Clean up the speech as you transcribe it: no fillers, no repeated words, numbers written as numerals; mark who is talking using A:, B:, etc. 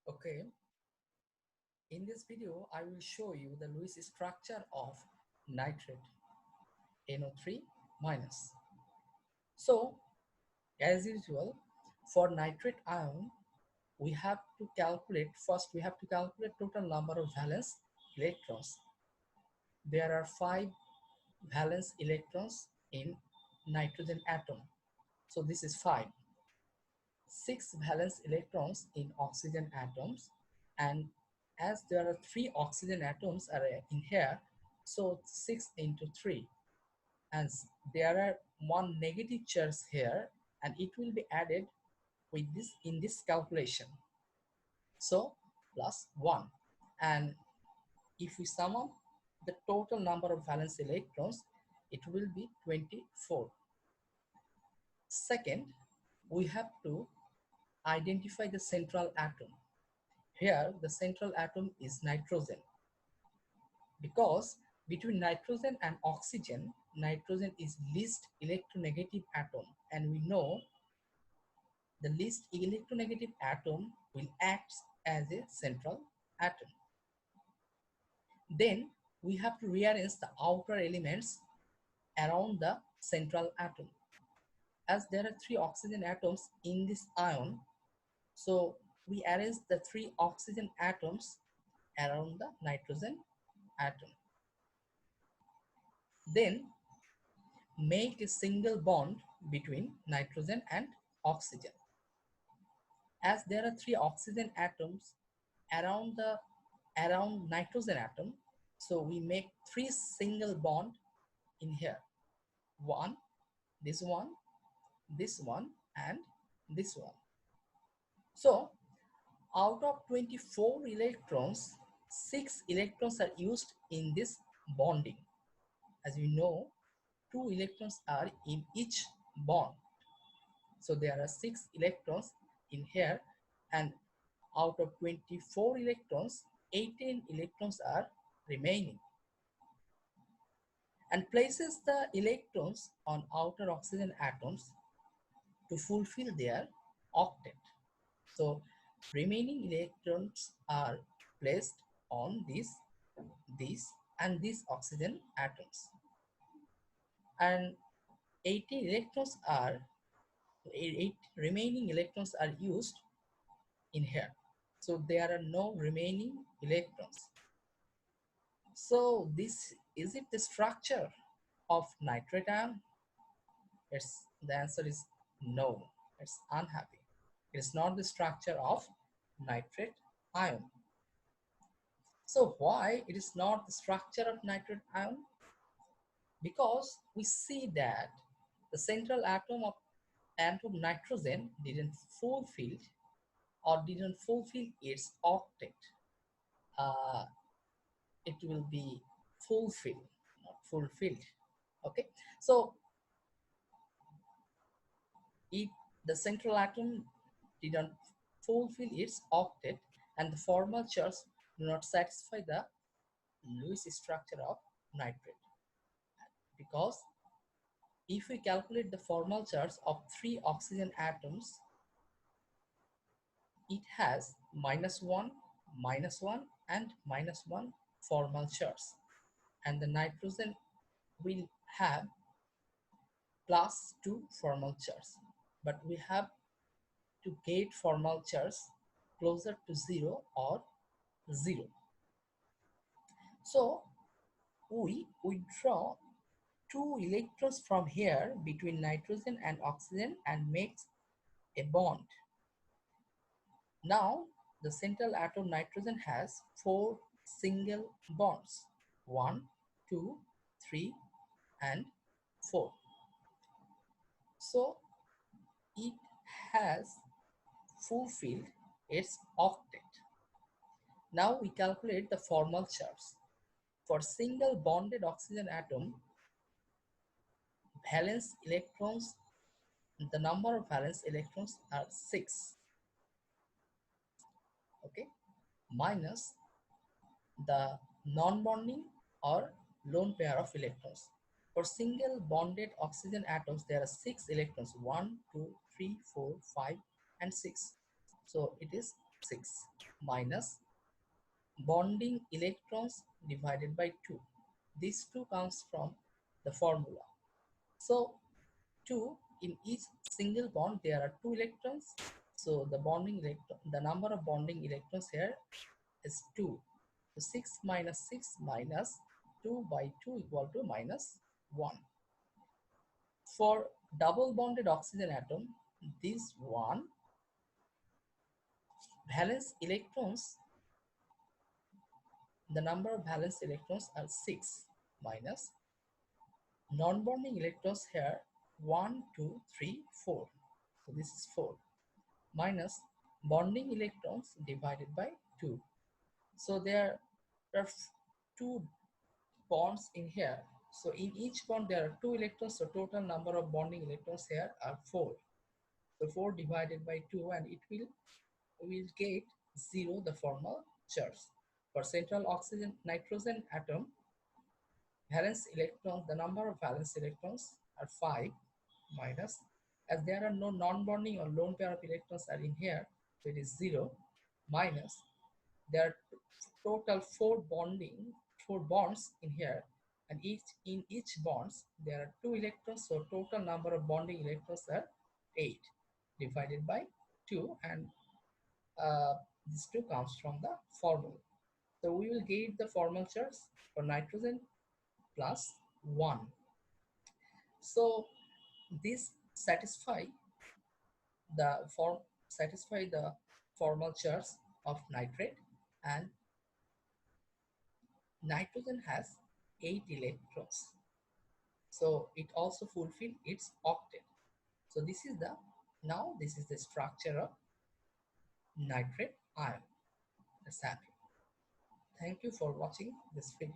A: Okay, in this video, I will show you the Lewis structure of nitrate NO3 minus. So, as usual, for nitrate ion, we have to calculate, first we have to calculate total number of valence electrons. There are 5 valence electrons in nitrogen atom. So this is 5. 6 valence electrons in oxygen atoms, and as there are 3 oxygen atoms are in here, so 6 into 3, and there are 1 negative charge here, and it will be added with this in this calculation, so plus 1. And if we sum up the total number of valence electrons, it will be 24. Second, we have to identify the central atom. Here, the central atom is nitrogen, because between nitrogen and oxygen, nitrogen is least electronegative atom, and we know the least electronegative atom will act as a central atom. Then we have to rearrange the outer elements around the central atom. As there are 3 oxygen atoms in this ion, so we arrange the 3 oxygen atoms around the nitrogen atom. Then make a single bond between nitrogen and oxygen. As there are 3 oxygen atoms around nitrogen atom, so we make 3 single bond in here. One, this one, and this one. So out of 24 electrons, 6 electrons are used in this bonding. As you know, 2 electrons are in each bond. So there are 6 electrons in here, and out of 24 electrons, 18 electrons are remaining, and places the electrons on outer oxygen atoms to fulfill their octet. So remaining electrons are placed on these, and these oxygen atoms, and 18 electrons are 8 remaining electrons are used in here. So there are no remaining electrons. So this is it the structure of nitrate ion? The answer is no. It's unhappy. It is not the structure of nitrate ion. So why it is not the structure of nitrate ion? Because we see that the central atom of nitrogen didn't fulfill its octet. Uh, it will be fulfilled, not fulfilled. Okay, so the central atom didn't fulfill its octet, and the formal charge do not satisfy the Lewis structure of nitrate, because if we calculate the formal charge of 3 oxygen atoms, it has -1, -1, and -1 formal charge, and the nitrogen will have +2 formal charge, but we have to get formal charge closer to 0 or 0. So we withdraw 2 electrons from here between nitrogen and oxygen and makes a bond. Now the central atom nitrogen has 4 single bonds, 1, 2, 3, and 4. So it has fulfilled its octet. Now we calculate the formal charge. For single bonded oxygen atom, valence electrons, the number of valence electrons are 6. Okay, minus the non-bonding or lone pair of electrons. For single bonded oxygen atoms, there are 6 electrons, 1, 2, 3, 4, 5, and 6. So it is 6 minus bonding electrons divided by 2. This 2 comes from the formula. So 2, in each single bond there are 2 electrons. So the number of bonding electrons here is 2. So 6 minus 6 minus 2 by 2 equal to minus 1. For double bonded oxygen atom, this one valence electrons, the number of valence electrons are 6 minus non-bonding electrons here 1, 2, 3, 4. So this is 4 minus bonding electrons divided by 2. So there are 2 bonds in here. So in each bond there are 2 electrons. So total number of bonding electrons here are 4. So 4 divided by 2 and it will get 0, the formal charge. For central oxygen nitrogen atom, valence electrons, the number of valence electrons are 5 minus, as there are no non-bonding or lone pair of electrons are in here, so it is 0 minus, there are total 4 bonds in here, and in each bonds there are 2 electrons, so total number of bonding electrons are 8 divided by 2, and this 2 comes from the formula. So we will get the formal charge for nitrogen plus 1. So this satisfy the formal charge of nitrate, and nitrogen has 8 electrons. So it also fulfills its octet. So this is the structure of nitrate ion, the sample. Thank you for watching this video.